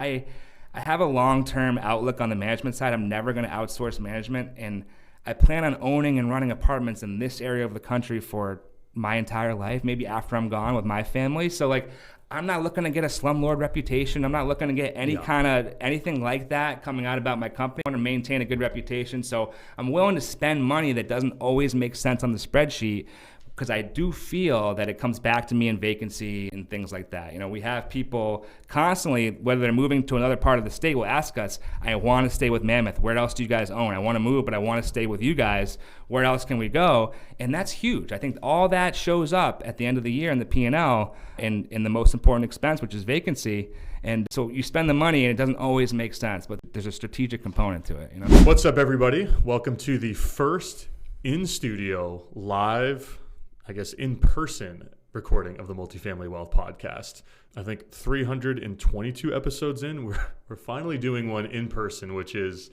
I have a long-term outlook on the management side. I'm never going to outsource management, and I plan on owning and running apartments in this area of the country for my entire life, maybe after I'm gone with my family. So like, I'm not looking to get a slumlord reputation. I'm not looking to get anything like that coming out about my company. I want to maintain a good reputation. So I'm willing to spend money that doesn't always make sense on the spreadsheet, because I do feel that it comes back to me in vacancy and things like that. You know, we have people constantly, whether they're moving to another part of the state, will ask us, I want to stay with Mammoth. Where else do you guys own? I want to move, but I want to stay with you guys. Where else can we go? And that's huge. I think all that shows up at the end of the year in the P&L and in the most important expense, which is vacancy. And so you spend the money and it doesn't always make sense, but there's a strategic component to it. You know? What's up, everybody? Welcome to the first in-studio live, in-person recording of the Multifamily Wealth Podcast. I think 322 episodes in, we're finally doing one in person, which is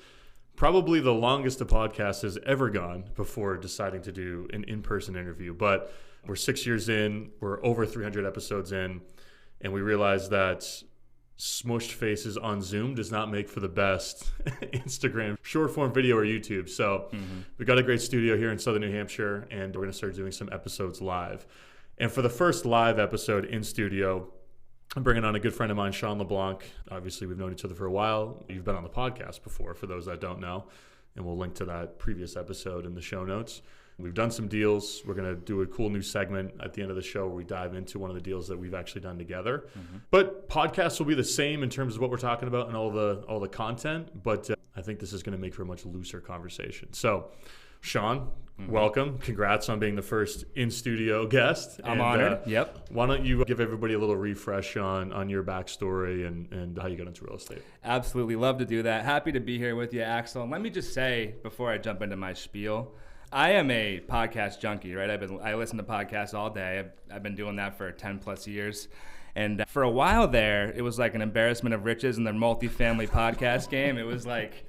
probably the longest a podcast has ever gone before deciding to do an in-person interview. But we're 6 years in, we're over 300 episodes in, and we realized that smushed faces on Zoom does not make for the best Instagram short form video or YouTube. So we got a great studio here in Southern New Hampshire, and we're going to start doing some episodes live. And for the first live episode in studio, I'm bringing on a good friend of mine, Sean LeBlanc. Obviously, we've known each other for a while. You've been on the podcast before, for those that don't know, and we'll link to that previous episode in the show notes. We've done some deals. We're going to do a cool new segment at the end of the show where we dive into one of the deals that we've actually done together. But podcasts will be the same in terms of what we're talking about and all the content, but I think this is going to make for a much looser conversation. So, Sean, welcome. Congrats on being the first in-studio guest. I'm honored. Yep. Why don't you give everybody a little refresh on your backstory and how you got into real estate? Absolutely. Love to do that. Happy to be here with you, Axel. And let me just say, before I jump into my spiel, I am a podcast junkie, right? I listen to podcasts all day. I've been doing that for 10 plus years. And for a while there, it was like an embarrassment of riches in the multifamily podcast game. It was like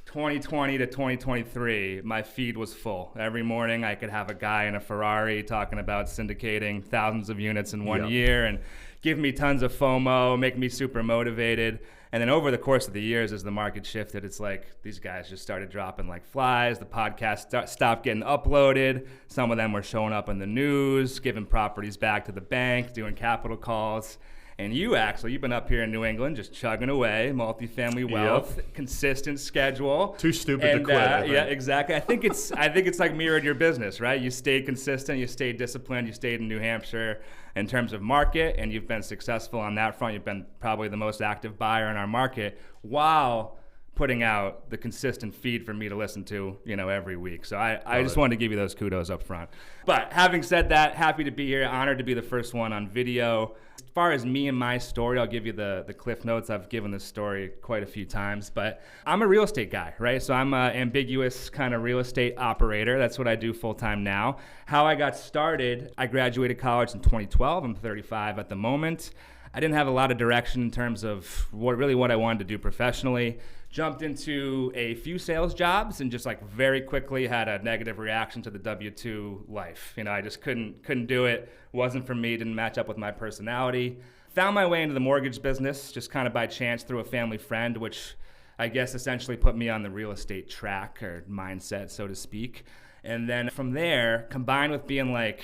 2020 to 2023, my feed was full. Every morning I could have a guy in a Ferrari talking about syndicating thousands of units in one year and give me tons of FOMO, make me super motivated. And then over the course of the years, as the market shifted, it's like these guys just started dropping like flies. The podcast stopped getting uploaded. Some of them were showing up in the news, giving properties back to the bank, doing capital calls. And you, Axel, you've been up here in New England just chugging away, multifamily wealth, consistent schedule. Too stupid to quit. Yeah, exactly. I think it's like mirrored your business, right? You stayed consistent, you stayed disciplined, you stayed in New Hampshire in terms of market, and you've been successful on that front. You've been probably the most active buyer in our market while putting out the consistent feed for me to listen to, every week. So I just wanted to give you those kudos up front. But having said that, happy to be here, honored to be the first one on video. As far as me and my story, I'll give you the cliff notes. I've given this story quite a few times, but I'm a real estate guy, right? So I'm an ambiguous kind of real estate operator. That's what I do full time now. How I got started, I graduated college in 2012. I'm 35 at the moment. I didn't have a lot of direction in terms of what I wanted to do professionally. Jumped into a few sales jobs and just like very quickly had a negative reaction to the W-2 life. I just couldn't do it. Wasn't for me, didn't match up with my personality. Found my way into the mortgage business just kind of by chance through a family friend, which I guess essentially put me on the real estate track or mindset, so to speak. And then from there, combined with being like,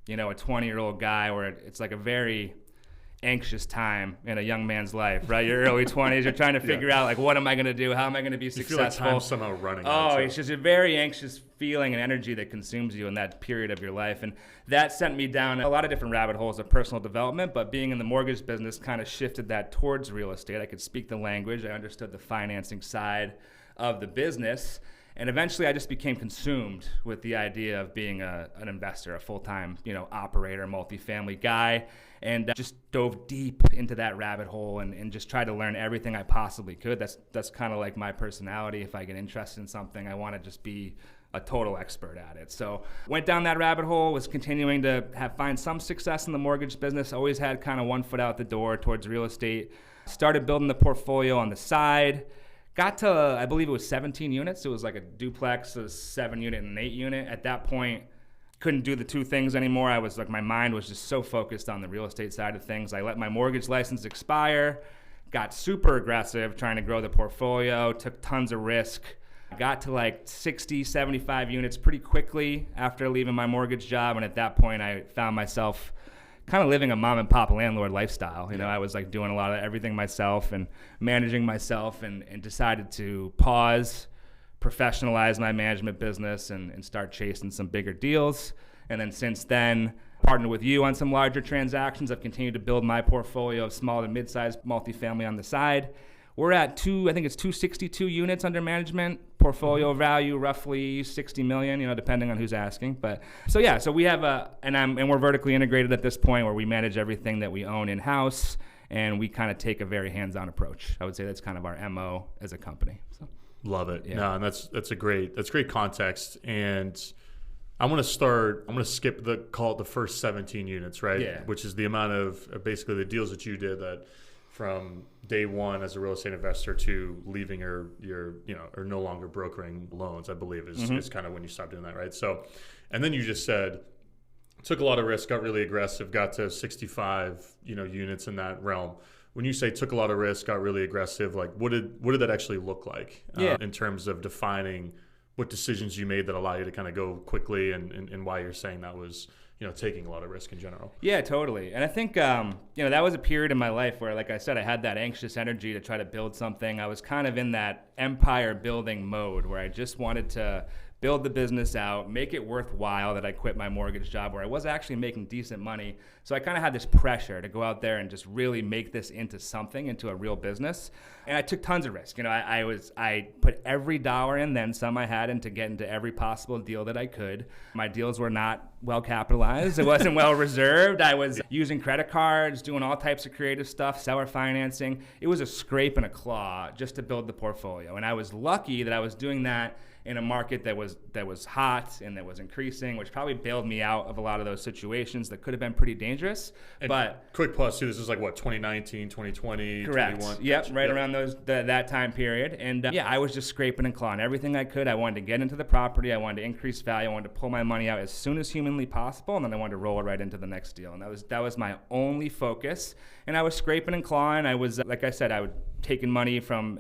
a 20-year-old guy where it's like a very anxious time in a young man's life, right? Your early 20s, you're trying to figure out like, what am I going to do? How am I going to be successful? You feel like time's somehow running. It's just a very anxious feeling and energy that consumes you in that period of your life. And that sent me down a lot of different rabbit holes of personal development, but being in the mortgage business kind of shifted that towards real estate. I could speak the language. I understood the financing side of the business. And eventually I just became consumed with the idea of being an investor, a full-time, operator, multifamily guy, and just dove deep into that rabbit hole and just tried to learn everything I possibly could. That's kind of like my personality. If I get interested in something, I want to just be a total expert at it. So went down that rabbit hole, was continuing to find some success in the mortgage business, always had kind of one foot out the door towards real estate, started building the portfolio on the side. Got to, I believe it was 17 units. It was like a duplex, a 7-unit and an 8-unit. At that point, couldn't do the two things anymore. I was like, my mind was just so focused on the real estate side of things. I let my mortgage license expire, got super aggressive trying to grow the portfolio, took tons of risk, got to like 60, 75 units pretty quickly after leaving my mortgage job. And at that point, I found myself kind of living a mom and pop landlord lifestyle. You know, I was like doing a lot of everything myself and managing myself, and decided to pause, professionalize my management business, and start chasing some bigger deals. And then since then, partnered with you on some larger transactions. I've continued to build my portfolio of small to mid-sized multifamily on the side. We're at 262 units under management, portfolio value roughly 60 million, you know, depending on who's asking. But so we have and we're vertically integrated at this point where we manage everything that we own in-house, and we kind of take a very hands-on approach. I would say that's kind of our MO as a company. So. Love it. Yeah. No, and that's great context. And I'm going to skip call it the first 17 units, right? Yeah. Which is the amount of basically the deals that you did that from day one as a real estate investor to leaving your or no longer brokering loans, I believe is kind of when you stopped doing that, right? So, and then you just said, took a lot of risk, got really aggressive, got to 65, units in that realm. When you say took a lot of risk, got really aggressive, like what did that actually look like in terms of defining what decisions you made that allow you to kind of go quickly and why you're saying that was, taking a lot of risk in general? Yeah, totally. And I think, that was a period in my life where, like I said, I had that anxious energy to try to build something. I was kind of in that empire building mode where I just wanted to build the business out, make it worthwhile that I quit my mortgage job where I was actually making decent money. So I kind of had this pressure to go out there and just really make this into a real business. And I took tons of risk. I put every dollar in, then some I had, to get into every possible deal that I could. My deals were not well capitalized. It wasn't well reserved. I was using credit cards, doing all types of creative stuff, seller financing. It was a scrape and a claw just to build the portfolio. And I was lucky that I was doing that in a market that was hot and that was increasing, which probably bailed me out of a lot of those situations that could have been pretty dangerous. And but quick pause too, this is like what, 2019, 2020, correct. 21? Yep, right around that time period. And I was just scraping and clawing everything I could. I wanted to get into the property. I wanted to increase value. I wanted to pull my money out as soon as humanly possible, and then I wanted to roll it right into the next deal. And that was my only focus. And I was scraping and clawing. I was, like I said, I would taking money from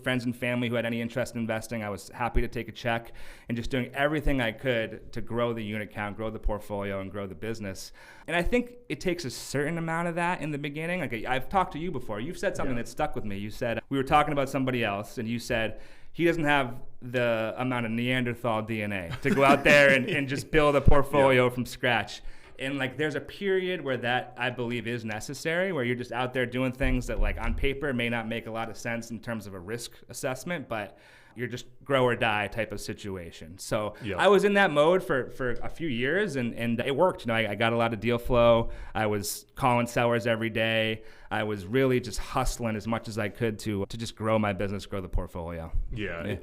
friends and family who had any interest in investing. I was happy to take a check and just doing everything I could to grow the unit count, grow the portfolio, and grow the business. And I think it takes a certain amount of that in the beginning. Like I've talked to you before. You've said something that stuck with me. You said, we were talking about somebody else, and you said, he doesn't have the amount of Neanderthal DNA to go out there and just build a portfolio from scratch. And like there's a period where that I believe is necessary, where you're just out there doing things that like on paper may not make a lot of sense in terms of a risk assessment, but you're just grow or die type of situation. So I was in that mode for a few years, and it worked. I got a lot of deal flow. I was calling sellers every day. I was really just hustling as much as I could to just grow my business, grow the portfolio. Yeah.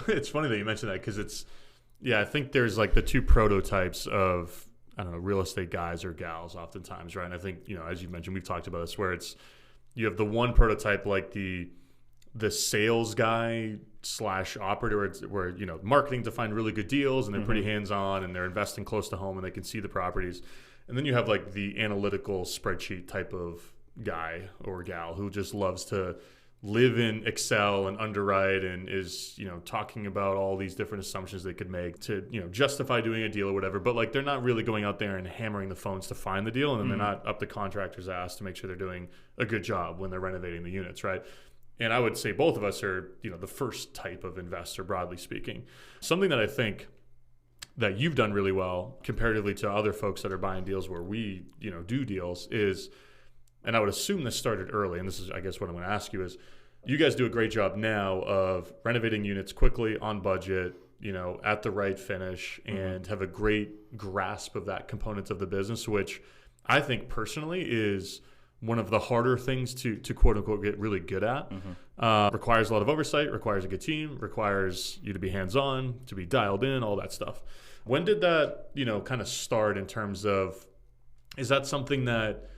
It's funny that you mentioned that because I think there's like the two prototypes of, I don't know, real estate guys or gals oftentimes, right? And I think, as you mentioned, we've talked about this, where you have the one prototype, like the sales guy / operator, where marketing to find really good deals, and they're pretty hands-on, and they're investing close to home, and they can see the properties. And then you have like the analytical spreadsheet type of guy or gal who just loves to live in Excel and underwrite, and is talking about all these different assumptions they could make to justify doing a deal or whatever, but like they're not really going out there and hammering the phones to find the deal, and then they're not up the contractor's ass to make sure they're doing a good job when they're renovating the units, right? And I would say both of us are the first type of investor, broadly speaking. Something that I think that you've done really well comparatively to other folks that are buying deals where we do deals is, and I would assume this started early, and this is, I guess, what I'm going to ask you is, you guys do a great job now of renovating units quickly, on budget, at the right finish, and have a great grasp of that component of the business, which I think personally is one of the harder things to quote unquote get really good at. Requires a lot of oversight, requires a good team, requires you to be hands-on, to be dialed in, all that stuff. When did that, kind of start in terms of, is that something that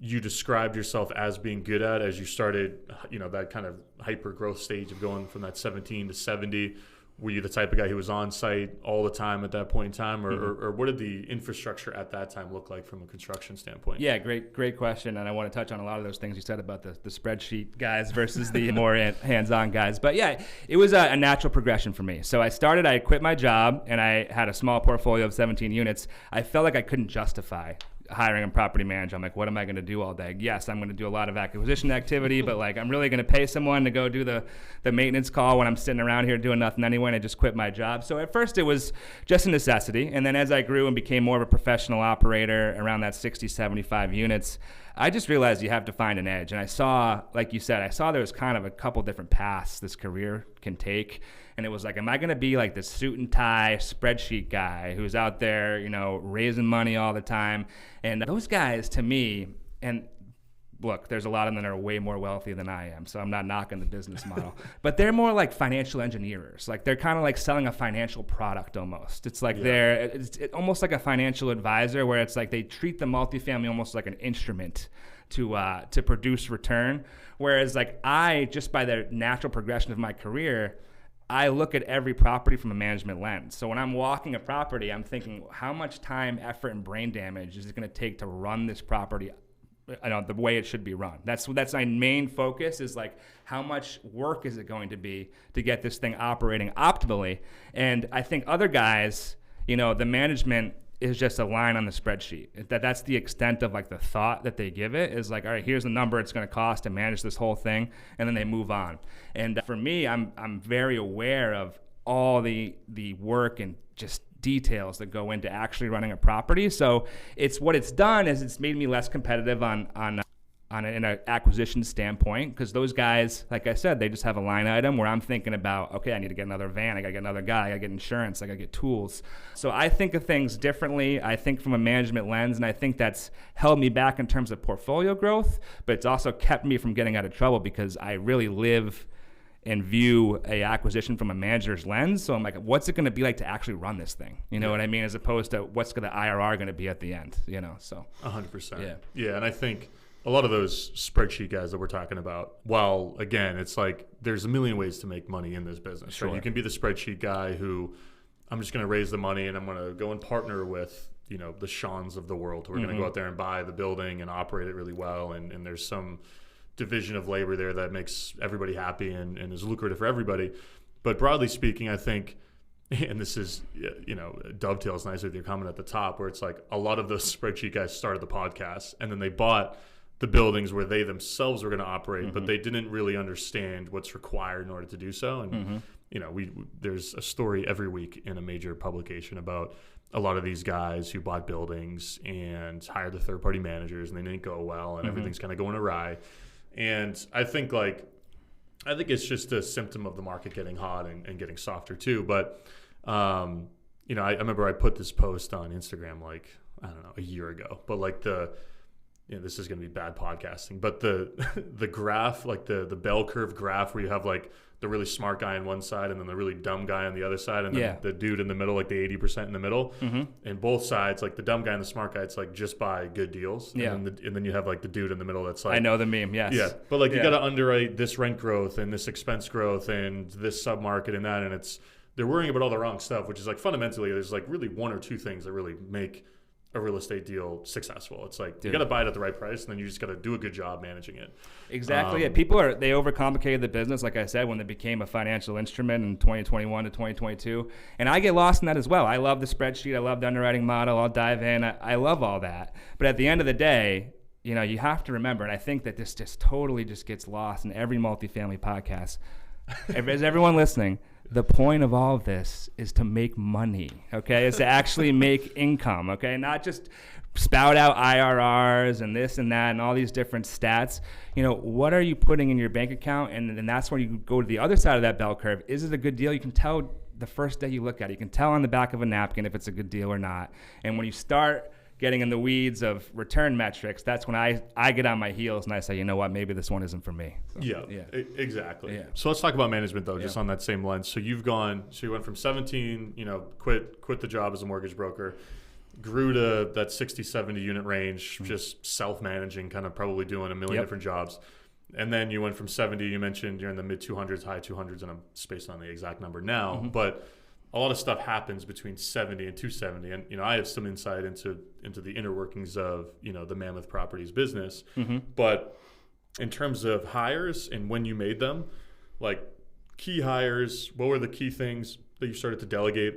you described yourself as being good at as you started, that kind of hyper growth stage of going from that 17 to 70? were you the type of guy who was on site all the time at that point in time, or what did the infrastructure at that time look like from a construction standpoint? Yeah, great question. And I want to touch on a lot of those things you said about the spreadsheet guys versus the more hands-on guys. But yeah, it was a natural progression for me. So I quit my job and I had a small portfolio of 17 units. I felt like I couldn't justify hiring a property manager. I'm like, what am I going to do all day? Yes, I'm going to do a lot of acquisition activity, but like I'm really going to pay someone to go do the maintenance call when I'm sitting around here doing nothing anyway, and I just quit my job. So at first it was just a necessity, and then as I grew and became more of a professional operator around that 60, 75 units, I just realized you have to find an edge. And I saw, like you said, there was kind of a couple different paths this career can take. And it was like, am I going to be like the suit and tie spreadsheet guy who's out there, raising money all the time? And those guys, to me, and look, there's a lot of them that are way more wealthy than I am, so I'm not knocking the business model. But they're more like financial engineers. Like they're kind of like selling a financial product almost. It's like it's almost like a financial advisor, where it's like they treat the multifamily almost like an instrument to produce return. Whereas like I, just by the natural progression of my career, I look at every property from a management lens. So when I'm walking a property, I'm thinking, how much time, effort, and brain damage is it going to take to run this property the way it should be run? That's my main focus, is like, how much work is it going to be to get this thing operating optimally? And I think other guys, the management is just a line on the spreadsheet. That's the extent of like the thought that they give it, is like, all right, here's the number it's going to cost to manage this whole thing, and then they move on. And for me, I'm very aware of all the work and just details that go into actually running a property. So it's done is it's made me less competitive on an acquisition standpoint, because those guys, like I said, they just have a line item where I'm thinking about, okay, I need to get another van, I got to get another guy, I got to get insurance, I got to get tools. So I think of things differently. I think from a management lens, and I think that's held me back in terms of portfolio growth, but it's also kept me from getting out of trouble, because I really live and view a acquisition from a manager's lens. So I'm like, what's it going to be like to actually run this thing? You know what I mean? As opposed to what's the IRR going to be at the end, so. 100%. Yeah, and I think a lot of those spreadsheet guys that we're talking about, while again, it's like there's a million ways to make money in this business. Sure. Right? You can be the spreadsheet guy who, I'm just going to raise the money and I'm going to go and partner with, the Seans of the world who are going to go out there and buy the building and operate it really well. And there's some division of labor there that makes everybody happy and is lucrative for everybody. But broadly speaking, I think, and this is, dovetails nicely with your comment at the top, where it's like a lot of those spreadsheet guys started the podcast and then they bought the buildings where they themselves were going to operate, but they didn't really understand what's required in order to do so. And, there's a story every week in a major publication about a lot of these guys who bought buildings and hired the third-party managers, and they didn't go well, and everything's kind of going awry. And I think it's just a symptom of the market getting hot and getting softer too. But, I remember I put this post on Instagram, a year ago, but this is going to be bad podcasting, but the graph, like the bell curve graph, where you have like the really smart guy on one side and then the really dumb guy on the other side, and then the dude in the middle, like the 80% in the middle, and both sides, like the dumb guy and the smart guy, it's like just buy good deals, and then you have like the dude in the middle that's like, I know the meme, yes, but like you got to underwrite this rent growth and this expense growth and this submarket and that, and they're worrying about all the wrong stuff, which is like fundamentally there's like really one or two things that really make a real estate deal successful. It's like, you got to buy it at the right price, and then you just got to do a good job managing it. Exactly. People they overcomplicated the business, like I said, when they became a financial instrument in 2021 to 2022. And I get lost in that as well. I love the spreadsheet. I love the underwriting model. I'll dive in. I love all that. But at the end of the day, you have to remember, and I think that this just totally just gets lost in every multifamily podcast. As everyone listening, the point of all of this is to make money, okay? Is to actually make income, okay? Not just spout out IRRs and this and that and all these different stats. What are you putting in your bank account? And then that's when you go to the other side of that bell curve. Is it a good deal? You can tell the first day you look at it. You can tell on the back of a napkin if it's a good deal or not. And when you start getting in the weeds of return metrics, that's when I get on my heels and I say, you know what, maybe this one isn't for me. So, exactly. Yeah. So let's talk about management though, just on that same lens. So you went from 17, quit the job as a mortgage broker, grew to that 60, 70 unit range, just self-managing, kind of probably doing a million different jobs. And then you went from 70, you mentioned you're in the mid 200s, high 200s, and I'm spaced on the exact number now. Mm-hmm. But a lot of stuff happens between 70 and 270. And, I have some insight into the inner workings of, the Mammoth Properties business. Mm-hmm. But in terms of hires and when you made them, like key hires, what were the key things that you started to delegate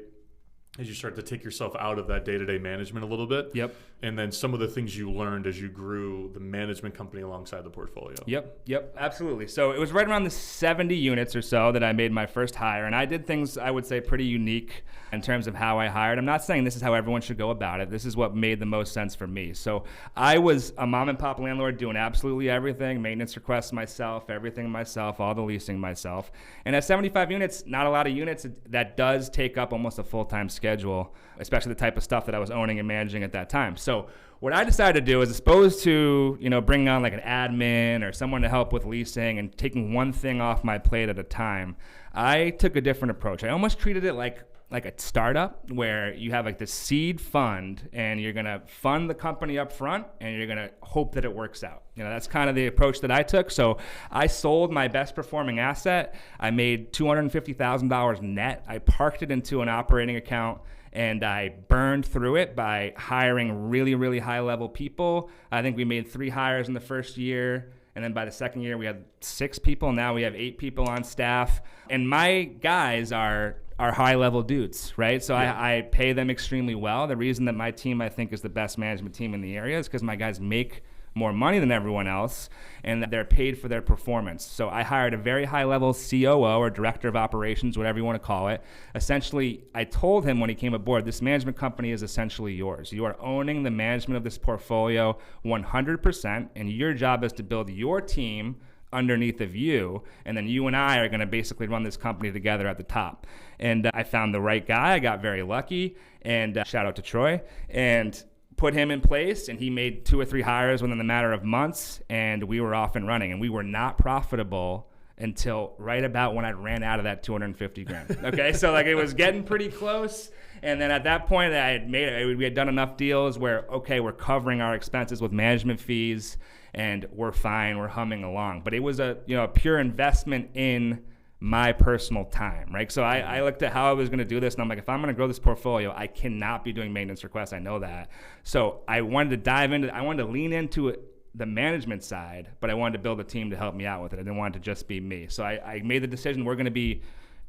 as you start to take yourself out of that day-to-day management a little bit? Yep. And then some of the things you learned as you grew the management company alongside the portfolio. Yep, absolutely. So it was right around the 70 units or so that I made my first hire. And I did things, I would say, pretty unique in terms of how I hired. I'm not saying this is how everyone should go about it. This is what made the most sense for me. So I was a mom and pop landlord doing absolutely everything, maintenance requests myself, everything myself, all the leasing myself. And at 75 units, not a lot of units, that does take up almost a full-time schedule, especially the type of stuff that I was owning and managing at that time. So what I decided to do is, as opposed to, bringing on like an admin or someone to help with leasing and taking one thing off my plate at a time, I took a different approach. I almost treated it like a startup where you have like this seed fund and you're going to fund the company up front and you're going to hope that it works out. That's kind of the approach that I took. So I sold my best performing asset. I made $250,000 net. I parked it into an operating account and I burned through it by hiring really, really high level people. I think we made 3 hires in the first year. And then by the second year, we had 6 people. Now we have 8 people on staff. And my guys are high-level dudes, right? So yeah. I pay them extremely well. The reason that my team, I think, is the best management team in the area is because my guys make more money than everyone else, and that they're paid for their performance. So I hired a very high-level COO or director of operations, whatever you want to call it. Essentially, I told him when he came aboard, this management company is essentially yours. You are owning the management of this portfolio 100%, and your job is to build your team underneath of you, and then you and I are going to basically run this company together at the top. And I found the right guy. I got very lucky, and shout out to Troy, and put him in place, and he made 2 or 3 hires within a matter of months, and we were off and running. And we were not profitable until right about when I ran out of that 250 grand. Okay, so like it was getting pretty close. And then at that point, we had done enough deals where, okay, we're covering our expenses with management fees, and we're fine, we're humming along. But it was a pure investment in my personal time, right? So I looked at how I was going to do this, and I'm like, if I'm going to grow this portfolio, I cannot be doing maintenance requests. I know that. So I wanted to lean into it, the management side, but I wanted to build a team to help me out with it. I didn't want it to just be me. So I made the decision we're going to be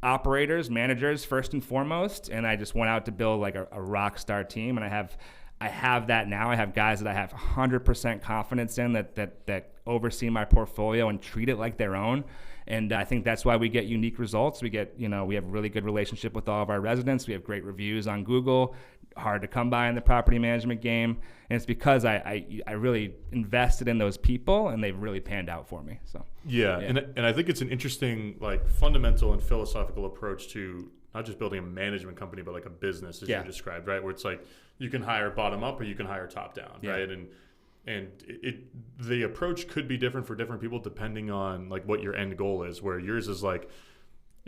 operators, managers first and foremost, and I just went out to build like a rock star team, and I have that now. I have guys that I have 100% confidence in that oversee my portfolio and treat it like their own. And I think that's why we get unique results. We have a really good relationship with all of our residents. We have great reviews on Google, hard to come by in the property management game. And it's because I really invested in those people, and they've really panned out for me. So yeah. And I think it's an interesting, like, fundamental and philosophical approach to not just building a management company, but like a business, as you described, right? Where it's like you can hire bottom up or you can hire top down, right? And the approach could be different for different people depending on like what your end goal is, where yours is like,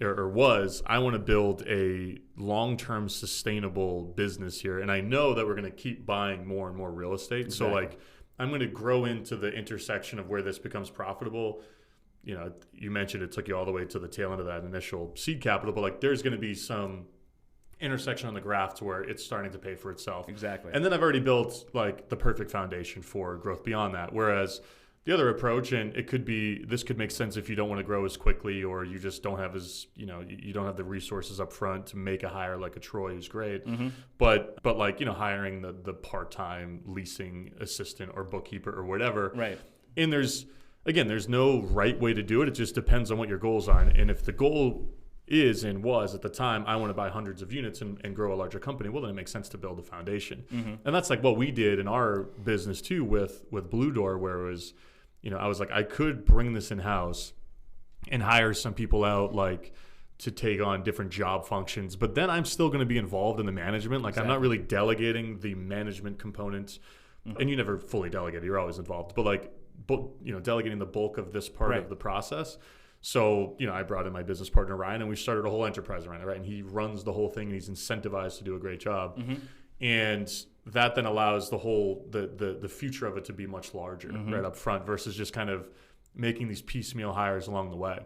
or was, I want to build a long-term sustainable business here. And I know that we're going to keep buying more and more real estate. Exactly. So like, I'm going to grow into the intersection of where this becomes profitable. You mentioned it took you all the way to the tail end of that initial seed capital, but like there's going to be some intersection on the graph to where it's starting to pay for itself. Exactly. And then I've already built like the perfect foundation for growth beyond that. Whereas the other approach, and this could make sense if you don't want to grow as quickly, or you just don't have you don't have the resources up front to make a hire like a Troy, who's great. Mm-hmm. But like, hiring the part-time leasing assistant or bookkeeper or whatever. Right. And there's no right way to do it. It just depends on what your goals are. And if the goal is and was at the time, I want to buy hundreds of units and grow a larger company, well, then it makes sense to build a foundation. Mm-hmm. And that's like what we did in our business too with Blue Door, where it was, I was like, I could bring this in-house and hire some people out like to take on different job functions, but then I'm still going to be involved in the management. Like exactly. I'm not really delegating the management component, mm-hmm. and you never fully delegate, you're always involved, but delegating the bulk of this part of the process. So, I brought in my business partner, Ryan, and we started a whole enterprise around it, right? And he runs the whole thing, and he's incentivized to do a great job. Mm-hmm. And that then allows the future of it to be much larger, mm-hmm. right up front, versus just kind of making these piecemeal hires along the way.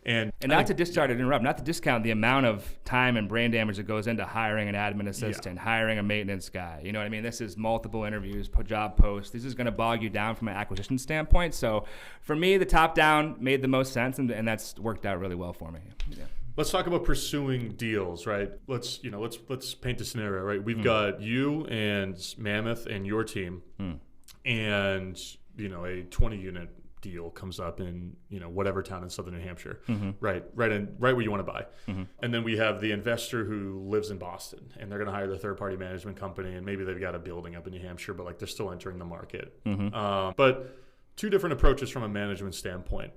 And not to interrupt, not to discount the amount of time and brain damage that goes into hiring an admin assistant, hiring a maintenance guy. You know what I mean? This is multiple interviews, job posts. This is going to bog you down from an acquisition standpoint. So for me, the top down made the most sense, and that's worked out really well for me. Yeah. Let's talk about pursuing deals, right? Let's paint a scenario, right? We've got you and Mammoth and your team, and a 20-unit deal comes up in whatever town in Southern New Hampshire, right where you want to buy, and then we have the investor who lives in Boston, and they're going to hire the third-party management company, and maybe they've got a building up in New Hampshire, but like they're still entering the market. But two different approaches from a management standpoint.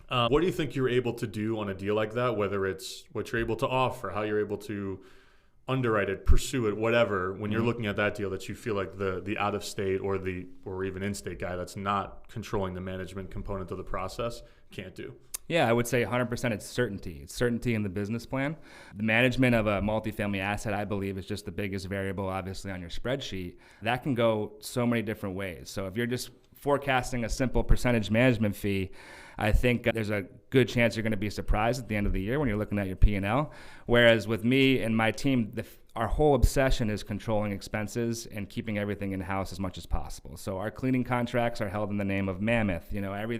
What do you think you're able to do on a deal like that? Whether it's what you're able to offer, how you're able to underwrite it, pursue it, whatever, when you're looking at that deal that you feel like the out of state or even in-state guy that's not controlling the management component of the process can't do? Yeah, I would say 100% it's certainty. It's certainty in the business plan. The management of a multifamily asset, I believe, is just the biggest variable, obviously, on your spreadsheet. That can go so many different ways. So if you're just forecasting a simple percentage management fee, I think there's a good chance you're going to be surprised at the end of the year when you're looking at your P&L. Whereas with me and my team, our whole obsession is controlling expenses and keeping everything in-house as much as possible. So our cleaning contracts are held in the name of Mammoth.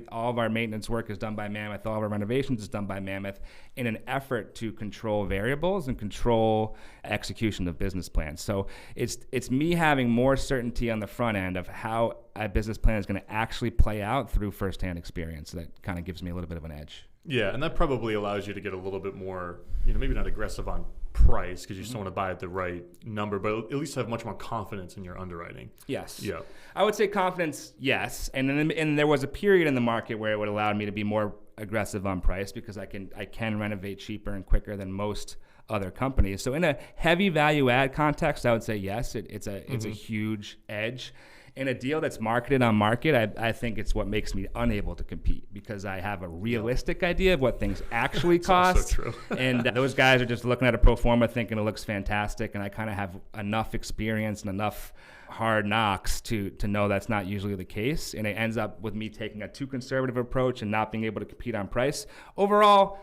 All of our maintenance work is done by Mammoth. All of our renovations is done by Mammoth in an effort to control variables and control execution of business plans. So it's me having more certainty on the front end of how a business plan is going to actually play out through firsthand experience. That kind of gives me a little bit of an edge. Yeah, and that probably allows you to get a little bit more, maybe not aggressive on price because you still want to buy at the right number, but at least have much more confidence in your underwriting. Yes. Yeah. I would say confidence, yes. And there was a period in the market where it would allow me to be more aggressive on price because I can renovate cheaper and quicker than most other companies. So in a heavy value add context, I would say yes, it's a huge edge. In a deal that's marketed on market, I think it's what makes me unable to compete because I have a realistic idea of what things actually cost. Also true. And those guys are just looking at a pro forma thinking it looks fantastic, and I kind of have enough experience and enough hard knocks to know that's not usually the case, and it ends up with me taking a too conservative approach and not being able to compete on price. Overall,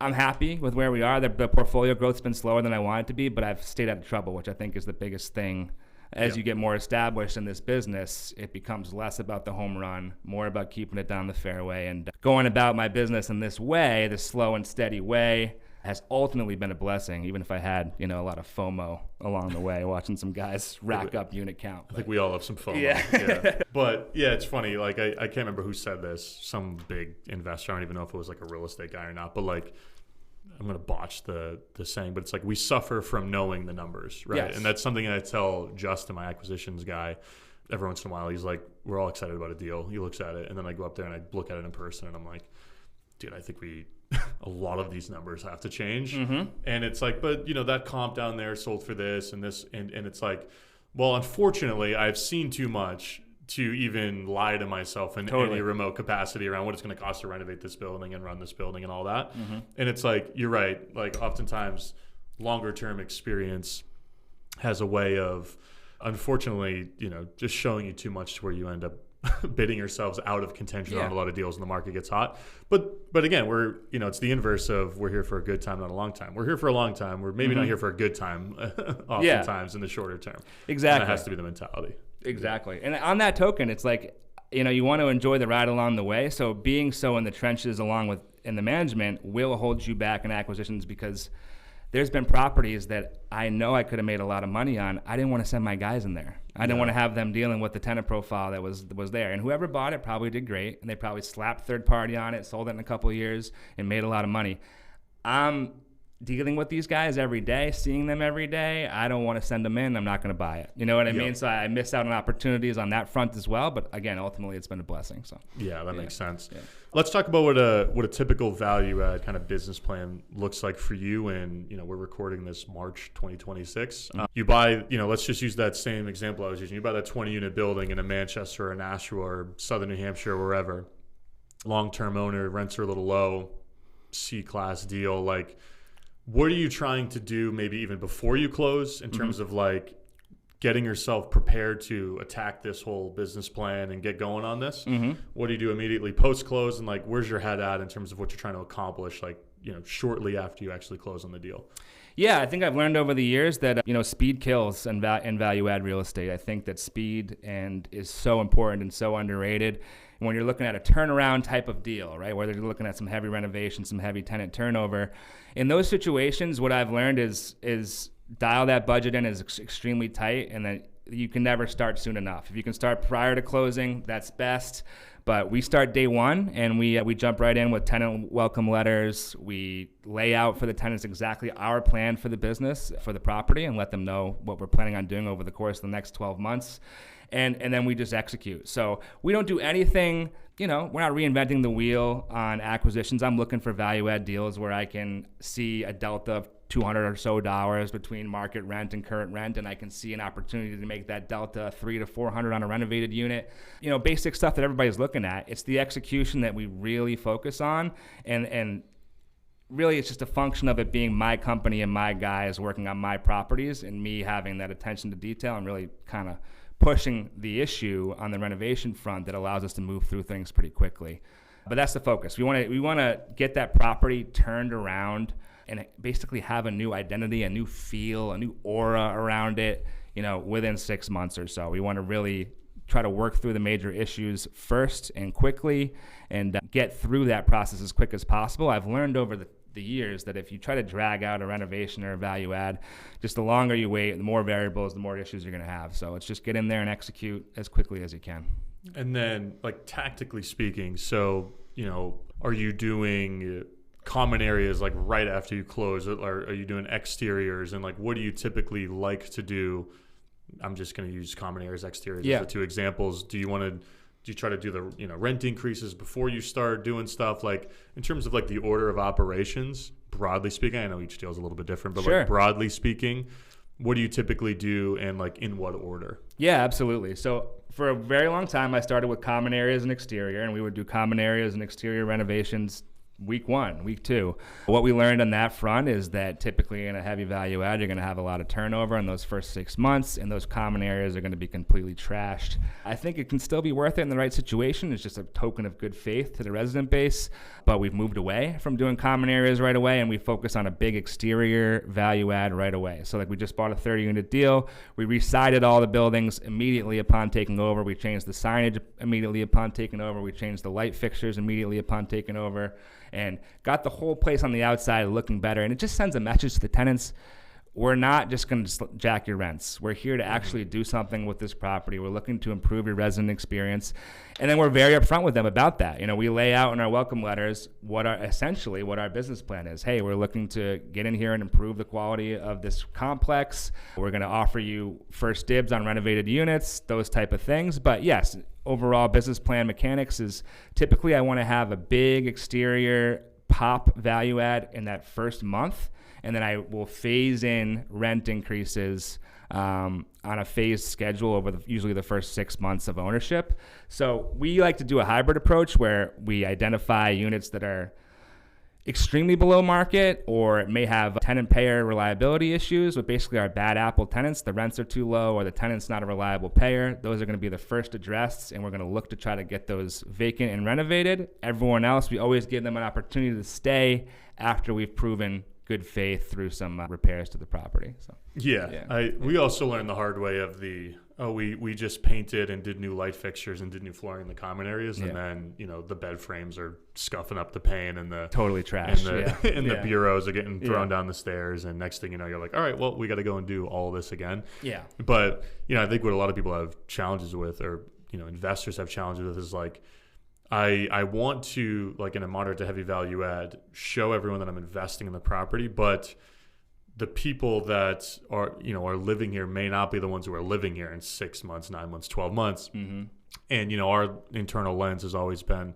I'm happy with where we are. The portfolio growth's been slower than I want it to be, but I've stayed out of trouble, which I think is the biggest thing. As you get more established in this business, it becomes less about the home run, more about keeping it down the fairway. And going about my business in this way, this slow and steady way, has ultimately been a blessing, even if I had, a lot of FOMO along the way, watching some guys rack up unit count. I think we all have some FOMO. Yeah. But yeah, it's funny. Like I can't remember who said this. Some big investor. I don't even know if it was like a real estate guy or not. But like, I'm going to botch the saying, but it's like we suffer from knowing the numbers, right? Yes. And that's something I tell Justin, my acquisitions guy, every once in a while. He's like, we're all excited about a deal. He looks at it, and then I go up there and I look at it in person, and I'm like, dude, I think a lot of these numbers have to change. And it's like, but that comp down there sold for this and this, and it's like, well, unfortunately, I've seen too much to even lie to myself in any remote capacity around what it's going to cost to renovate this building and run this building and all that. And it's like, you're right. Like oftentimes longer term experience has a way of, unfortunately, just showing you too much to where you end up bidding yourselves out of contention on a lot of deals when the market gets hot. But again, we're, it's the inverse of we're here for a good time, not a long time. We're here for a long time. We're maybe not here for a good time oftentimes in the shorter term. Exactly. And that has to be the mentality. Exactly. And on that token, it's like, you want to enjoy the ride along the way. So being so in the trenches along with in the management will hold you back in acquisitions because there's been properties that I know I could have made a lot of money on. I didn't want to send my guys in there. I didn't want to have them dealing with the tenant profile that was there. And whoever bought it probably did great. And they probably slapped third party on it, sold it in a couple of years, and made a lot of money. I'm dealing with these guys every day, seeing them every day. I don't want to send them in. I'm not going to buy it. You know what I mean? So I miss out on opportunities on that front as well. But again, ultimately, it's been a blessing. So that makes sense. Yeah. Let's talk about what a typical value add kind of business plan looks like for you. And we're recording this March 2026. You buy, let's just use that same example I was using. You buy that 20-unit building in a Manchester or a Nashua or Southern New Hampshire or wherever. Long-term owner, rents are a little low, C-class deal. Like, what are you trying to do maybe even before you close in terms of like getting yourself prepared to attack this whole business plan and get going on this, what do you do immediately post-close, and like where's your head at in terms of what you're trying to accomplish, like, you know, shortly after you actually close on the deal? Yeah, I think I've learned over the years that, speed kills in value add real estate. I think that speed is so important and so underrated. And when you're looking at a turnaround type of deal, right, whether you're looking at some heavy renovation, some heavy tenant turnover, in those situations, what I've learned is dial that budget in as extremely tight, and then you can never start soon enough. If you can start prior to closing, that's best. But we start day one, and we jump right in with tenant welcome letters. We lay out for the tenants exactly our plan for the business, for the property, and let them know what we're planning on doing over the course of the next 12 months. And then we just execute. So we don't do anything, we're not reinventing the wheel on acquisitions. I'm looking for value add deals where I can see a delta of $200 or so between market rent and current rent, and I can see an opportunity to make that delta $300 to $400 on a renovated unit. Basic stuff that everybody's looking at. It's the execution that we really focus on, and really it's just a function of it being my company and my guys working on my properties, and me having that attention to detail and really kind of pushing the issue on the renovation front that allows us to move through things pretty quickly. But that's the focus. We want to get that property turned around and basically have a new identity, a new feel, a new aura around it, within 6 months or so. We want to really try to work through the major issues first and quickly, and get through that process as quick as possible. I've learned over the years that if you try to drag out a renovation or a value add, just the longer you wait, the more variables, the more issues you're going to have. So it's just get in there and execute as quickly as you can. And then, like, tactically speaking, so, are you doing common areas like right after you close, or are you doing exteriors, and like what do you typically like to do? I'm just going to use common areas, exteriors as the two examples. Do you try to do the rent increases before you start doing stuff, like in terms of like the order of operations, broadly speaking? I know each deal is a little bit different, but sure. Like broadly speaking, what do you typically do, and like in what order? Yeah, absolutely. So for a very long time, I started with common areas and exterior, and we would do common areas and exterior renovations week 1, week 2. What we learned on that front is that typically in a heavy value add, you're going to have a lot of turnover in those first 6 months, and those common areas are going to be completely trashed. I think it can still be worth it in the right situation. It's just a token of good faith to the resident base, but we've moved away from doing common areas right away, and we focus on a big exterior value add right away. So like we just bought a 30-unit deal. We re-sided all the buildings immediately upon taking over. We changed the signage immediately upon taking over. We changed the light fixtures immediately upon taking over, and got the whole place on the outside looking better. And it just sends a message to the tenants. We're not just going to jack your rents. We're here to actually do something with this property. We're looking to improve your resident experience. And then we're very upfront with them about that. We lay out in our welcome letters what our business plan is. Hey, we're looking to get in here and improve the quality of this complex. We're going to offer you first dibs on renovated units, those type of things. But yes, overall business plan mechanics is typically I want to have a big exterior pop value add in that first month, and then I will phase in rent increases on a phased schedule over usually the first 6 months of ownership. So we like to do a hybrid approach where we identify units that are extremely below market, or it may have tenant payer reliability issues with basically our bad apple tenants. The rents are too low, or the tenant's not a reliable payer. Those are going to be the first addressed, and we're going to look to try to get those vacant and renovated. Everyone else, we always give them an opportunity to stay after we've proven good faith through some repairs to the property. So we also learned the hard way of we just painted and did new light fixtures and did new flooring in the common areas, and then the bed frames are scuffing up the paint, and the totally trash, and the bureaus are getting thrown down the stairs, and next thing you know, you're like, all right, well, we got to go and do all this again. But I think what a lot of people have challenges with, or investors have challenges with, is like, I want to, like in a moderate to heavy value add, show everyone that I'm investing in the property, but the people that are living here may not be the ones who are living here in 6 months, 9 months, 12 months. Mm-hmm. And our internal lens has always been,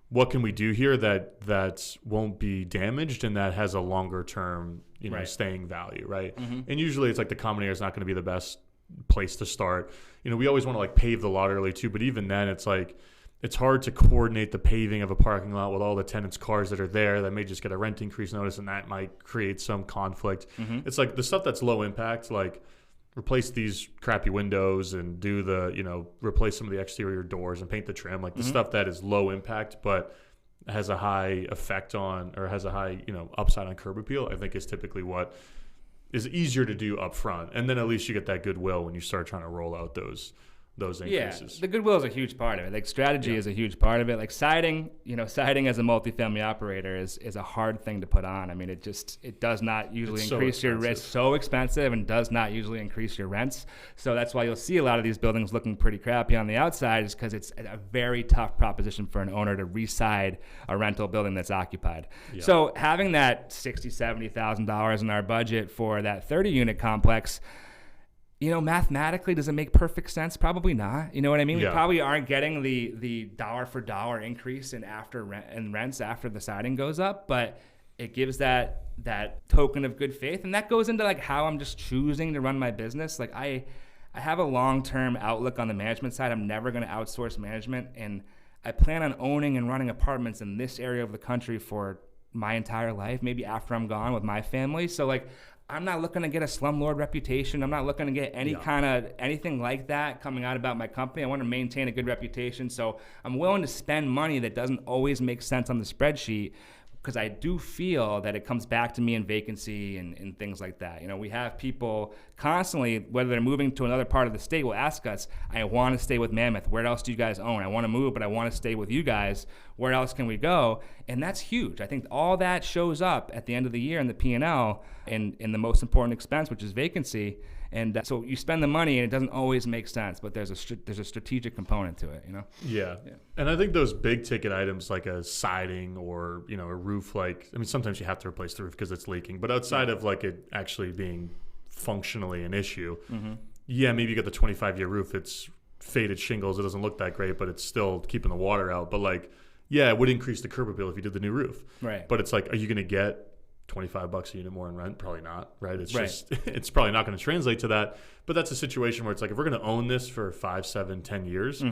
what can we do here that won't be damaged and that has a longer term staying value, right? Mm-hmm. And usually it's like the common area is not going to be the best place to start. We always want to like pave the lot early too, but even then it's like, it's hard to coordinate the paving of a parking lot with all the tenants' cars that are there that may just get a rent increase notice, and that might create some conflict. Mm-hmm. It's like the stuff that's low impact, like replace these crappy windows and do replace some of the exterior doors and paint the trim, like the stuff that is low impact, but has a high effect on, or has a high, upside on curb appeal, I think is typically what is easier to do up front. And then at least you get that goodwill when you start trying to roll out those increases. Yeah, the goodwill is a huge part of it. Like strategy is a huge part of it. Like siding as a multifamily operator is a hard thing to put on. I mean, it does not usually increase your risk. So expensive and does not usually increase your rents. So that's why you'll see a lot of these buildings looking pretty crappy on the outside, is because it's a very tough proposition for an owner to reside a rental building that's occupied. Yeah. So having that $60,000, $70,000 in our budget for that 30-unit complex, mathematically, does it make perfect sense? Probably not. You know what I mean? Yeah. We probably aren't getting the dollar for dollar increase in rents after the siding goes up, but it gives that token of good faith, and that goes into like how I'm just choosing to run my business. Like I have a long-term outlook on the management side. I'm never going to outsource management, and I plan on owning and running apartments in this area of the country for my entire life, maybe after I'm gone with my family. So like, I'm not looking to get a slumlord reputation. I'm not looking to get anything like that coming out about my company. I want to maintain a good reputation. So I'm willing to spend money that doesn't always make sense on the spreadsheet, because I do feel that it comes back to me in vacancy and things like that. We have people constantly, whether they're moving to another part of the state, will ask us, I want to stay with Mammoth. Where else do you guys own? I want to move, but I want to stay with you guys. Where else can we go? And that's huge. I think all that shows up at the end of the year in the P&L and in the most important expense, which is vacancy. And so you spend the money, and it doesn't always make sense, but there's a strategic component to it, Yeah. And I think those big ticket items like a siding or, a roof, sometimes you have to replace the roof because it's leaking, but outside of like it actually being functionally an issue, maybe you got the 25-year roof, it's faded shingles, it doesn't look that great, but it's still keeping the water out. But it would increase the curb appeal if you did the new roof. Right. But it's like, are you going to get $25 a unit more in rent? Probably not, right? It's probably not going to translate to that. But that's a situation where it's like, if we're going to own this for 5, 7, 10 years,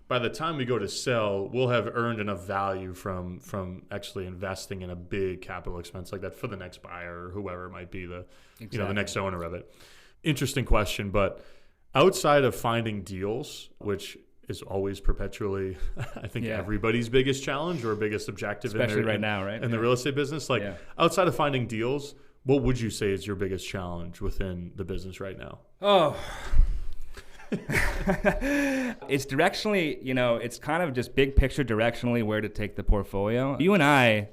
by the time we go to sell, we'll have earned enough value from actually investing in a big capital expense like that for the next buyer or whoever might be the next owner of it. Interesting question, but outside of finding deals, which is always perpetually, I think, everybody's biggest challenge or biggest objective, especially right now, right? In the real estate business. Outside of finding deals, what would you say is your biggest challenge within the business right now? Oh, it's directionally, it's kind of just big picture directionally where to take the portfolio. You and I,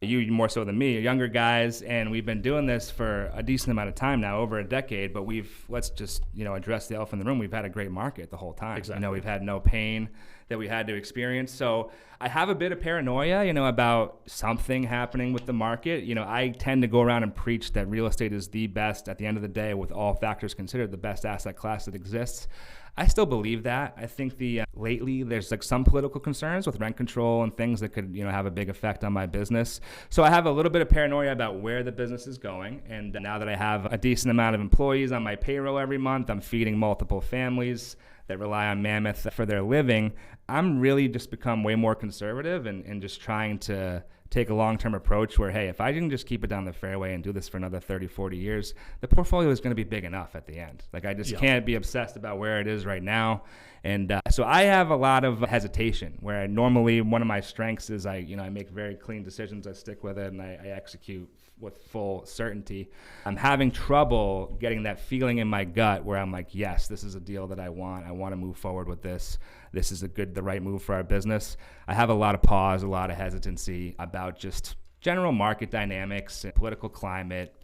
you more so than me, are younger guys, and we've been doing this for a decent amount of time now, over a decade, but let's just, address the elephant in the room. We've had a great market the whole time. Exactly. We've had no pain that we had to experience. So I have a bit of paranoia, about something happening with the market. I tend to go around and preach that real estate is the best, at the end of the day, with all factors considered, the best asset class that exists. I still believe that. I think lately there's some political concerns with rent control and things that could have a big effect on my business. So I have a little bit of paranoia about where the business is going. And now that I have a decent amount of employees on my payroll every month, I'm feeding multiple families that rely on Mammoth for their living. I'm really just become way more conservative and just trying to take a long-term approach where, hey, if I can just keep it down the fairway and do this for another 30, 40 years, the portfolio is going to be big enough at the end. I just can't be obsessed about where it is right now. And so I have a lot of hesitation where normally one of my strengths is I make very clean decisions, I stick with it, and I execute with full certainty. I'm having trouble getting that feeling in my gut where I'm like, yes, this is a deal that I want to move forward with this. This is the right move for our business. I have a lot of pause, a lot of hesitancy about just general market dynamics and political climate,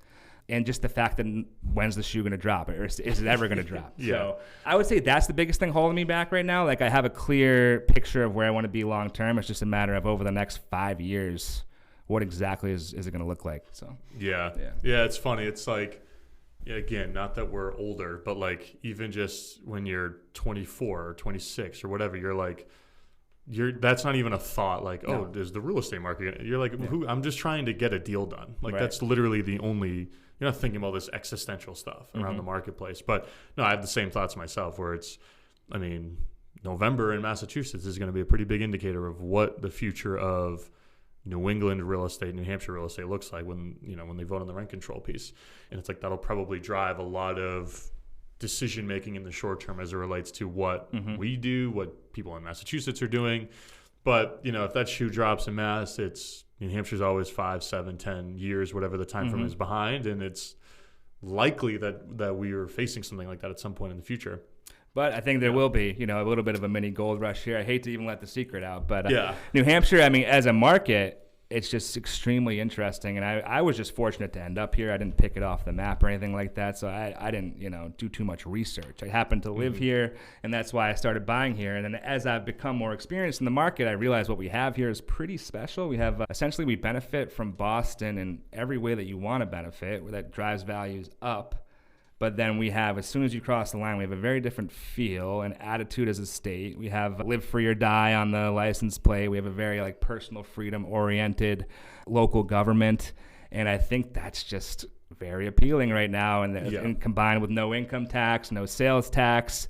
and just the fact that when's the shoe going to drop, or is it ever going to drop? So I would say that's the biggest thing holding me back right now. I have a clear picture of where I want to be long term. It's just a matter of over the next 5 years, what exactly is it going to look like? So yeah, it's funny. It's like, again, not that we're older, but even just when you're 24 or 26 or whatever, that's not even a thought. No. Is the real estate market? You're like, I'm just trying to get a deal done. That's literally the only. You're not thinking about this existential stuff around the marketplace. But no, I have the same thoughts myself. Where November in Massachusetts is going to be a pretty big indicator of what the future of New England real estate, New Hampshire real estate looks like when they vote on the rent control piece. And it's like that'll probably drive a lot of decision making in the short term as it relates to what we do, what people in Massachusetts are doing. But, if that shoe drops in Mass, New Hampshire's always 5, 7, 10 years, whatever the time frame is behind. And it's likely that we are facing something like that at some point in the future. But I think there will be, a little bit of a mini gold rush here. I hate to even let the secret out, but yeah. New Hampshire, as a market, it's just extremely interesting. And I was just fortunate to end up here. I didn't pick it off the map or anything like that. So I didn't, do too much research. I happened to live here, and that's why I started buying here. And then as I've become more experienced in the market, I realized what we have here is pretty special. We have, essentially, we benefit from Boston in every way that you want to benefit, that drives values up. But then we have, as soon as you cross the line, we have a very different feel and attitude as a state. We have live free or die on the license plate. We have a very personal freedom-oriented local government. And I think that's just very appealing right now. And combined with no income tax, no sales tax,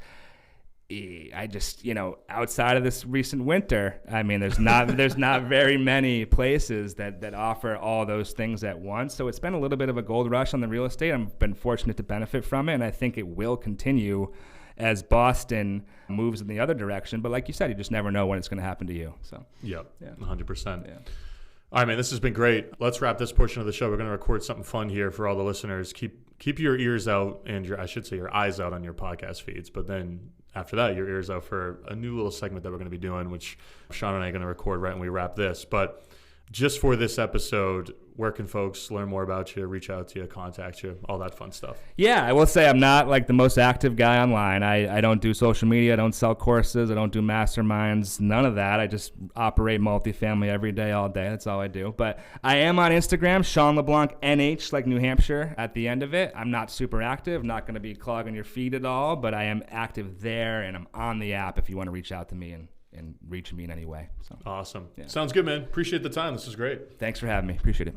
I just, outside of this recent winter, there's not very many places that offer all those things at once. So it's been a little bit of a gold rush on the real estate. I've been fortunate to benefit from it, and I think it will continue as Boston moves in the other direction. But like you said, you just never know when it's going to happen to you. So yeah, 100%. Yeah. All right, man, this has been great. Let's wrap this portion of the show. We're going to record something fun here for all the listeners. Keep your ears out and your eyes out on your podcast feeds. But then after that, your ears out for a new little segment that we're going to be doing, which Sean and I are going to record right when we wrap this. But just for this episode, where can folks learn more about you, reach out to you, contact you, all that fun stuff? Yeah, I will say I'm not the most active guy online. I don't do social media. I don't sell courses. I don't do masterminds. None of that. I just operate multifamily every day, all day. That's all I do. But I am on Instagram, Sean LeBlanc, NH, like New Hampshire, at the end of it. I'm not super active. Not going to be clogging your feed at all, but I am active there, and I'm on the app if you want to reach out to me and reach me in any way. So awesome. Yeah. Sounds good, man. Appreciate the time. This was great. Thanks for having me. Appreciate it.